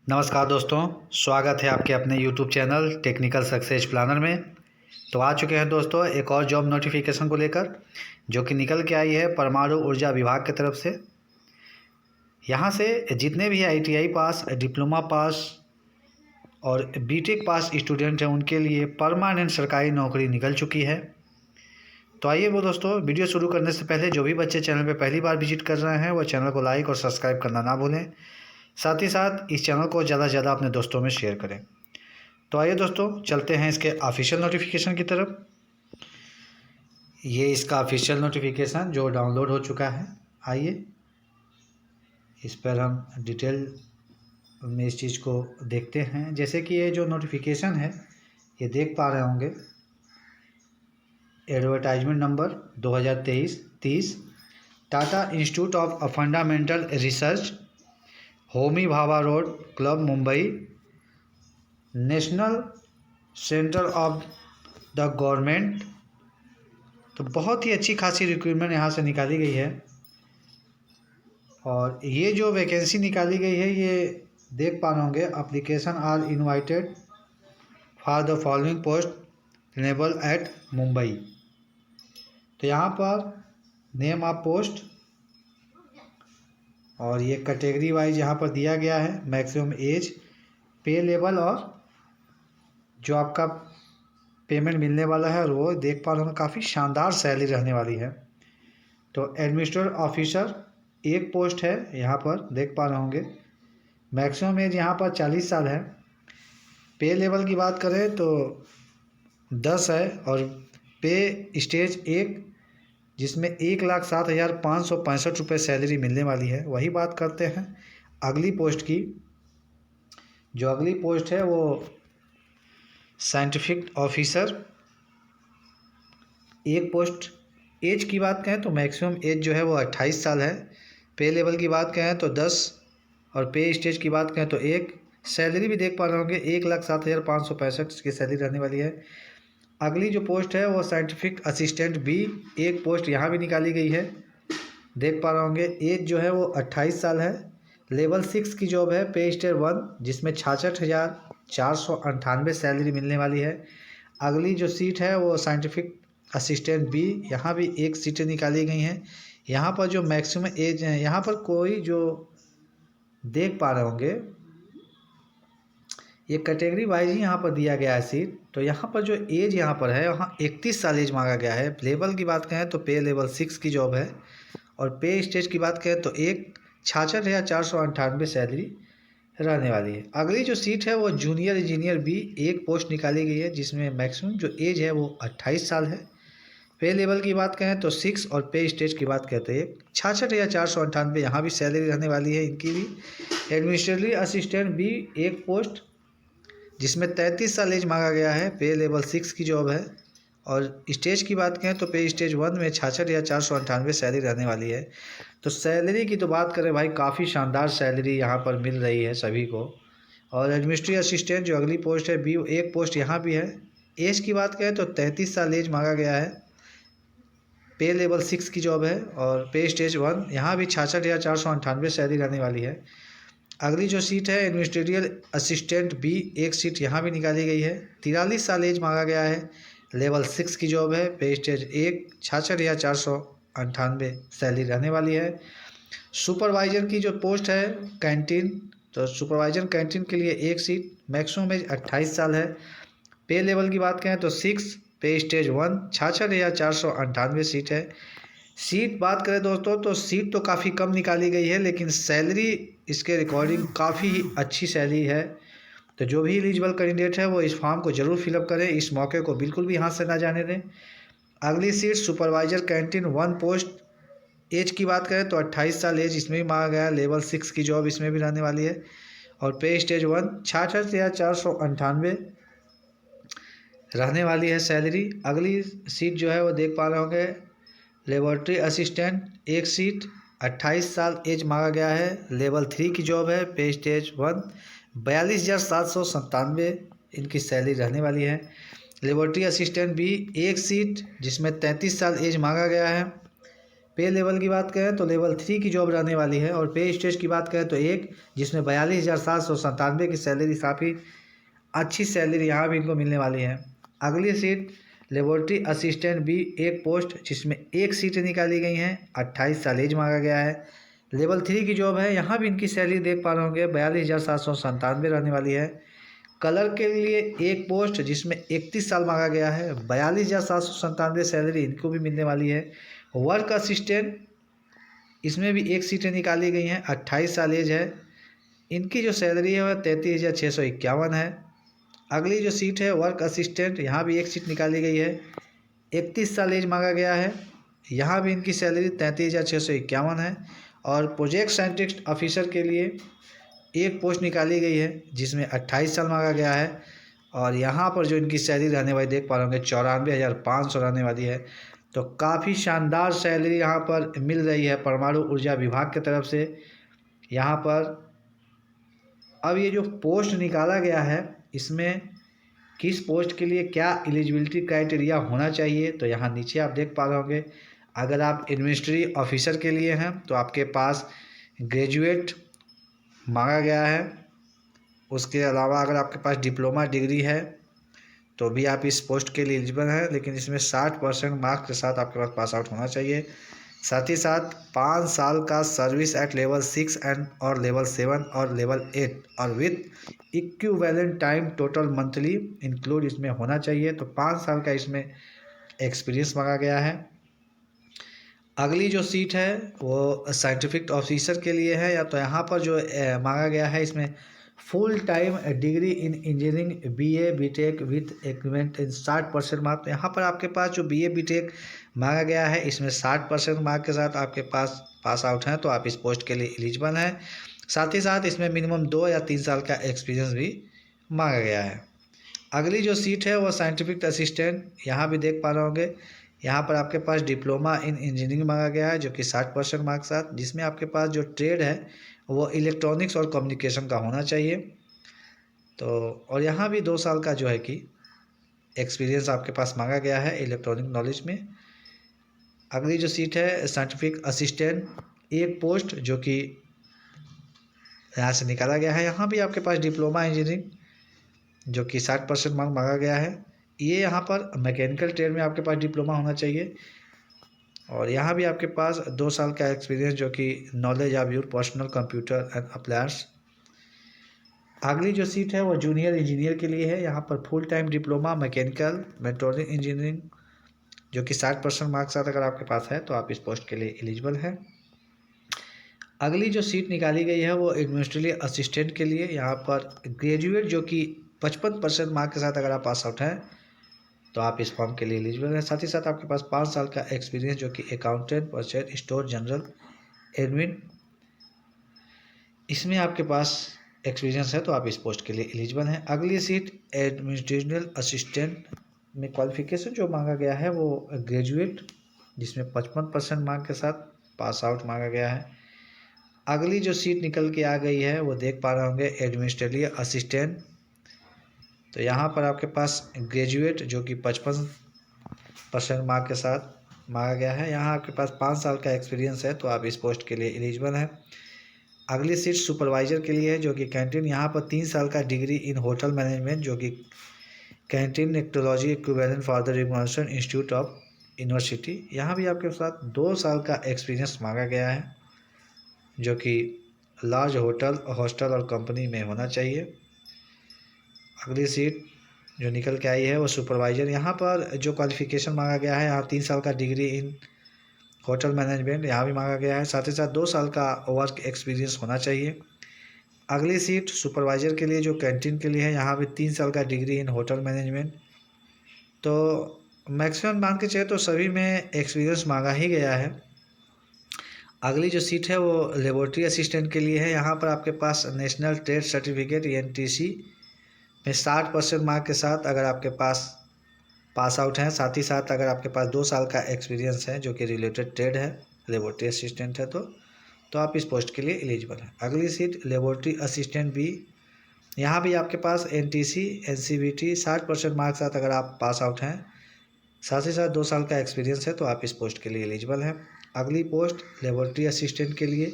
नमस्कार दोस्तों, स्वागत है आपके अपने YouTube channel Technical Success Planner में। तो आ चुके हैं दोस्तों एक और जॉब नोटिफिकेशन को लेकर, जो कि निकल के आई है परमाणु ऊर्जा विभाग की तरफ से। यहाँ से जितने भी ITI पास, डिप्लोमा पास और BTech पास स्टूडेंट हैं उनके लिए परमानेंट सरकारी नौकरी निकल चुकी है। तो आइए वो दोस्तों, वीडियो शुरू करने से पहले जो भी बच्चे चैनल पर पहली बार विजिट कर रहे हैं वो चैनल को लाइक और सब्सक्राइब करना ना भूलें। साथ ही साथ इस चैनल को ज़्यादा से ज़्यादा अपने दोस्तों में शेयर करें। तो आइए दोस्तों, चलते हैं इसके ऑफिशियल नोटिफिकेशन की तरफ। ये इसका ऑफिशियल नोटिफिकेशन जो डाउनलोड हो चुका है। आइए इस पर हम डिटेल में इस चीज़ को देखते हैं। जैसे कि ये जो नोटिफिकेशन है ये देख पा रहे होंगे, advertisement number 2023-30, Tata institute of fundamental research, Homi Bhabha road, club, Mumbai, national centre of the government. तो बहुत ही अच्छी खासी रिक्रूटमेंट यहाँ से निकाली गई है। और ये जो वैकेंसी निकाली गई है ये देख पा रहे होंगे, application are invited for the following post enable at Mumbai. तो यहाँ पर नेम ऑफ पोस्ट और ये कैटेगरी वाइज यहाँ पर दिया गया है, मैक्सिमम एज, पे लेवल और जो आपका पेमेंट मिलने वाला है और वो देख पा रहे हैं, काफ़ी शानदार सैलरी रहने वाली है। तो एडमिनिस्ट्रेटिव ऑफिसर एक पोस्ट है, यहाँ पर देख पा रहे होंगे। मैक्सिमम एज यहाँ पर 40 साल है। पे लेवल की बात करें तो 10 है और पे स्टेज 1 जिसमें 1,07,565 रुपये सैलरी मिलने वाली है। वही बात करते हैं अगली पोस्ट की। जो अगली पोस्ट है वो साइंटिफिक ऑफिसर एक पोस्ट। एज की बात करें तो मैक्सिमम एज जो है वो 28 साल है। पे लेवल की बात करें तो 10 और पे स्टेज की बात करें तो 1। सैलरी भी देख पा रहे होंगे 1,07,565 की सैलरी रहने वाली है। अगली जो पोस्ट है वो साइंटिफिक असिस्टेंट बी एक पोस्ट यहाँ भी निकाली गई है, देख पा रहे होंगे। एज जो है वो 28 साल है। लेवल 6 की जॉब है, पे स्टेज 1 जिसमें 66,498 सैलरी मिलने वाली है। अगली जो सीट है वो साइंटिफिक असिस्टेंट बी, यहाँ भी एक सीटें निकाली गई हैं। यहाँ पर जो मैक्सिमम एज है, यहाँ पर कोई जो देख पा रहे होंगे ये कैटेगरी वाइज ही यहाँ पर दिया गया है सीट। तो यहाँ पर जो एज यहाँ पर है वहाँ 31 साल एज मांगा गया है। लेवल की बात करें तो पे लेवल 6 की जॉब है और पे स्टेज की बात करें तो 66,498 सैलरी रहने वाली है। अगली जो सीट है वो जूनियर इंजीनियर बी एक पोस्ट निकाली गई है, जिसमें मैक्सिमम जो एज है वो 28 साल है। पे लेवल की बात करें तो 6 और पे स्टेज की बात करें तो 66,498 यहाँ भी सैलरी रहने वाली है इनकी भी। एडमिनिस्ट्रेटिव असिस्टेंट बी एक पोस्ट जिसमें 33 साल एज मांगा गया है। पे लेवल 6 की जॉब है और स्टेज की बात करें तो पे स्टेज 1 में 66,498 सैलरी रहने वाली है। तो सैलरी की तो बात करें भाई, काफ़ी शानदार सैलरी यहाँ पर मिल रही है सभी को। और एडमिनिस्ट्रेटिव असिस्टेंट जो अगली पोस्ट है बी एक पोस्ट यहाँ भी है। एज की बात करें तो 33 साल एज मांगा गया है। पे लेवल 6 की जॉब है और पे स्टेज 1 यहाँ भी 66,498 सैलरी रहने वाली है। अगली जो सीट है एडमिनिस्ट्रेटिव असिस्टेंट बी एक सीट यहाँ भी निकाली गई है। 43 साल एज मांगा गया है। लेवल 6 की जॉब है। पे स्टेज 1 66,498 सैलरी रहने वाली है। सुपरवाइजर की जो पोस्ट है कैंटीन, तो सुपरवाइजर कैंटीन के लिए एक सीट, मैक्सिमम एज 28 साल है। पे लेवल की बात करें तो 6, पे स्टेज 1 66,498 सीट है। सीट बात करें दोस्तों तो सीट तो काफ़ी कम निकाली गई है, लेकिन सैलरी इसके रिकॉर्डिंग काफ़ी अच्छी सैलरी है। तो जो भी एलिजिबल कैंडिडेट है वो इस फॉर्म को ज़रूर फिलअप करें, इस मौके को बिल्कुल भी हाथ से ना जाने दें। अगली seat supervisor canteen 1 post. Age की बात करें तो 28 साल एज इसमें भी मांगा गया है। लेवल 6 की जॉब इसमें भी रहने वाली है और पे स्टेज 1 66,498 रहने वाली है सैलरी। अगली सीट जो है वो देख पा रहे होंगे लेबोरेटरी असिस्टेंट एक सीट, 28 साल एज मांगा गया है। लेवल 3 की जॉब है। पे स्टेज 1 42,797 इनकी सैलरी रहने वाली है। लेबोरेटरी असिस्टेंट भी एक सीट जिसमें 33 साल एज मांगा गया है। पे लेवल की बात करें तो लेवल 3 की जॉब रहने वाली है। और पे स्टेज की बात करें तो एक, जिसमें 42,797 की सैलरी, काफ़ी अच्छी सैलरी यहाँ भी इनको मिलने वाली है। अगली सीट लेबोरेटरी असिस्टेंट बी, एक पोस्ट जिसमें एक सीटें निकाली गई हैं, 28 साल एज मांगा गया है। लेवल 3 की जॉब है, यहाँ भी इनकी सैलरी देख पा रहे होंगे 42,797 रहने वाली है। कलर के लिए एक पोस्ट जिसमें 31 साल मांगा गया है, 42,797 सैलरी इनको भी मिलने वाली है। वर्क असिस्टेंट, इसमें भी एक सीटें निकाली गई हैं, 28 साल एज है। इनकी जो सैलरी है वह 33,651 है। अगली जो सीट है वर्क असिस्टेंट, यहाँ भी एक सीट निकाली गई है, 31 साल एज मांगा गया है। यहाँ भी इनकी सैलरी 33,651 है। और प्रोजेक्ट साइंटिस्ट ऑफिसर के लिए एक पोस्ट निकाली गई है जिसमें 28 साल मांगा गया है। और यहाँ पर जो इनकी सैलरी रहने वाली देख पा रहे होंगे 94,500 रहने वाली है। तो काफ़ी शानदार सैलरी यहाँ पर मिल रही है परमाणु ऊर्जा विभाग की तरफ से। यहाँ पर अब ये जो पोस्ट निकाला गया है, इसमें किस पोस्ट के लिए क्या एलिजिबिलिटी क्राइटेरिया होना चाहिए, तो यहाँ नीचे आप देख पा रहे होंगे। अगर आप एडमिनिस्ट्रेटिव ऑफिसर के लिए हैं तो आपके पास ग्रेजुएट मांगा गया है। उसके अलावा अगर आपके पास डिप्लोमा डिग्री है तो भी आप इस पोस्ट के लिए एलिजिबल हैं, लेकिन इसमें 60% मार्क्स के साथ आपके पास पास आउट होना चाहिए। साथ ही साथ 5 साल का सर्विस एट लेवल 6 एंड और लेवल 7 और लेवल 8 और with equivalent time total monthly include इसमें होना चाहिए। तो 5 साल का इसमें एक्सपीरियंस मांगा गया है। अगली जो सीट है वो साइंटिफिक ऑफिसर के लिए है। या तो यहाँ पर जो मांगा गया है, इसमें full time degree in engineering BA BTech with equivalent in 60% mark. तो यहाँ पर आपके पास जो बीए बीटेक मांगा गया है, इसमें 60% मार्क के साथ आपके पास आउट हैं तो आप इस पोस्ट के लिए एलिजिबल हैं। साथ ही साथ इसमें मिनिमम 2 या 3 साल का एक्सपीरियंस भी मांगा गया है। अगली जो सीट है वो साइंटिफिक असिस्टेंट, यहाँ भी देख पा रहे होंगे। यहाँ पर आपके पास डिप्लोमा इन इंजीनियरिंग मांगा गया है जो कि 60% मार्क के साथ, जिसमें आपके पास जो ट्रेड है वो इलेक्ट्रॉनिक्स और कम्युनिकेशन का होना चाहिए। तो और यहाँ भी 2 साल का जो है कि एक्सपीरियंस आपके पास मांगा गया है इलेक्ट्रॉनिक नॉलेज में। अगली जो सीट है साइंटिफिक असिस्टेंट, एक पोस्ट जो कि यहाँ से निकाला गया है। यहाँ भी आपके पास डिप्लोमा इंजीनियरिंग जो कि 60% मार्क मांगा गया है। ये यहाँ पर मैकेनिकल ट्रेड में आपके पास डिप्लोमा होना चाहिए। और यहाँ भी आपके पास 2 साल का एक्सपीरियंस जो कि knowledge of your personal computer and appliance. अगली जो सीट है वो जूनियर इंजीनियर के लिए है। यहाँ पर फुल टाइम डिप्लोमा मैकेनिकल मेट्रोनिक इंजीनियरिंग जो कि 60% मार्क्स साथ अगर आपके पास है तो आप इस पोस्ट के लिए एलिजिबल हैं। अगली जो सीट निकाली गई है वो एडमिनिस्ट्रेटिव असिस्टेंट के लिए। यहाँ पर ग्रेजुएट जो कि 55% मार्क के साथ अगर आप पास आउट हैं तो आप इस फॉर्म के लिए एलिजिबल हैं। साथ ही साथ आपके पास 5 साल का एक्सपीरियंस जो कि accountant, purchase, store, general, admin, इसमें आपके पास एक्सपीरियंस है तो आप इस पोस्ट के लिए एलिजिबल हैं। अगली सीट एडमिनिस्ट्रेटिव असिस्टेंट में क्वालिफिकेशन जो मांगा गया है वो ग्रेजुएट जिसमें 55% मार्क के साथ पास आउट मांगा गया है। अगली जो सीट निकल के आ गई है वो देख पा रहे होंगे एडमिनिस्ट्रेटिव असिस्टेंट। तो यहाँ पर आपके पास ग्रेजुएट जो कि 55% मार्क के साथ मांगा गया है। यहाँ आपके पास 5 साल का एक्सपीरियंस है तो आप इस पोस्ट के लिए एलिजिबल हैं। अगली सीट सुपरवाइजर के लिए है जो कि कैंटीन। यहाँ पर 3 साल का डिग्री इन होटल मैनेजमेंट जो कि canteen technology equivalent for the recognition institute of university. यहाँ भी आपके साथ 2 साल का एक्सपीरियंस मांगा गया है जो कि लार्ज होटल, हॉस्टल और कंपनी में होना चाहिए। अगली सीट जो निकल के आई है वो सुपरवाइजर। यहाँ पर जो क्वालिफिकेशन मांगा गया है, यहाँ 3 साल का डिग्री इन होटल मैनेजमेंट यहाँ भी मांगा गया है। साथ ही साथ 2 साल का वर्क एक्सपीरियंस होना चाहिए। अगली सीट सुपरवाइजर के लिए जो कैंटीन के लिए है, यहाँ भी 3 साल का डिग्री इन होटल मैनेजमेंट। तो मैक्सिमम मान के चले तो सभी में एक्सपीरियंस मांगा ही गया है। अगली जो सीट है वो लेबोरेटरी असिस्टेंट के लिए है। यहाँ पर आपके पास नेशनल ट्रेड सर्टिफिकेट NTC में 60% मार्क के साथ अगर आपके पास आउट हैं, साथ ही साथ अगर आपके पास 2 साल का एक्सपीरियंस है जो कि रिलेटेड ट्रेड है, लेबोरेटरी असिस्टेंट है तो आप इस पोस्ट के लिए एलिजिबल हैं। अगली सीट लेबोरेटरी असिस्टेंट B, यहाँ भी आपके पास NTC NCVT 60% मार्क के साथ अगर आप पास आउट हैं, साथ ही साथ 2 साल का एक्सपीरियंस है तो आप इस पोस्ट के लिए एलिजिबल हैं। अगली पोस्ट लेबोरेटरी असिस्टेंट के लिए,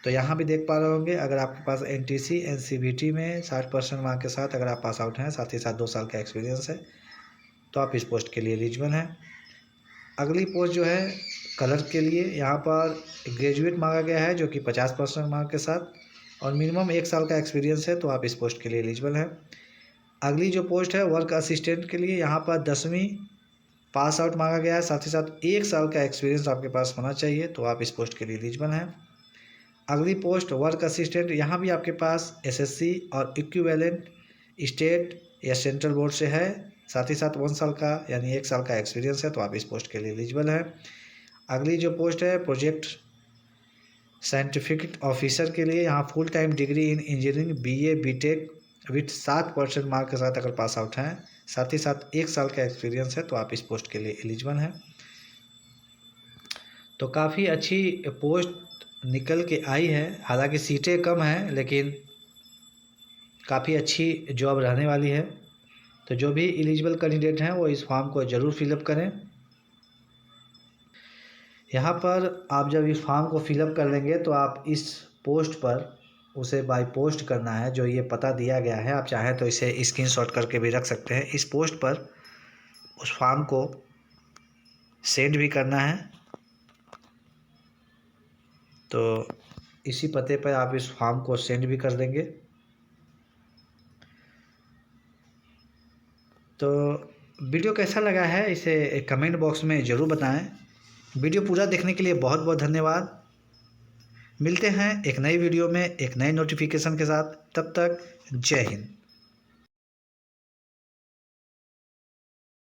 तो यहाँ भी देख पा रहे होंगे, अगर आपके पास एनटीसी एनसीवीटी में 60% मार्क के साथ अगर आप पास आउट हैं, साथ ही साथ 2 साल का एक्सपीरियंस है, तो आप इस पोस्ट के लिए एलिजिबल हैं। अगली पोस्ट जो है कलर के लिए, यहाँ पर ग्रेजुएट मांगा गया है जो कि 50% मार्क के साथ, और मिनिमम 1 साल का एक्सपीरियंस है, तो आप इस पोस्ट के लिए एलिजिबल हैं। अगली जो पोस्ट है वर्क असिस्टेंट के लिए, यहाँ पर 10वीं पास आउट मांगा गया है, साथ ही साथ 1 साल का एक्सपीरियंस आपके पास होना चाहिए, तो आप इस पोस्ट के लिए एलिजिबल हैं। अगली पोस्ट वर्क असिस्टेंट, यहाँ भी आपके पास एसएससी और इक्विवेलेंट स्टेट या सेंट्रल बोर्ड से है, साथ ही साथ 1 साल का यानी 1 साल का एक्सपीरियंस है, तो आप इस पोस्ट के लिए एलिजिबल हैं। अगली जो पोस्ट है प्रोजेक्ट साइंटिफिक ऑफिसर के लिए, यहाँ full time degree in engineering BA BTech with 7% mark के साथ अगर पास आउट हैं, साथ ही साथ 1 साल का एक्सपीरियंस है, तो आप इस पोस्ट के लिए एलिजिबल हैं। तो काफ़ी अच्छी पोस्ट निकल के आई है, हालांकि सीटें कम हैं लेकिन काफ़ी अच्छी जॉब रहने वाली है। तो जो भी एलिजिबल कैंडिडेट हैं वो इस फॉर्म को ज़रूर फिलअप करें। यहाँ पर आप जब इस फॉर्म को फिलअप कर लेंगे तो आप इस पोस्ट पर उसे बाय पोस्ट करना है, जो ये पता दिया गया है, आप चाहें तो इसे स्क्रीनशॉट करके भी रख सकते हैं। इस पोस्ट पर उस फॉर्म को सेंड भी करना है, तो इसी पते पर आप इस फॉर्म को सेंड भी कर देंगे। तो वीडियो कैसा लगा है इसे कमेंट बॉक्स में ज़रूर बताएं। वीडियो पूरा देखने के लिए बहुत बहुत धन्यवाद। मिलते हैं एक नई वीडियो में एक नए नोटिफिकेशन के साथ, तब तक जय हिंद।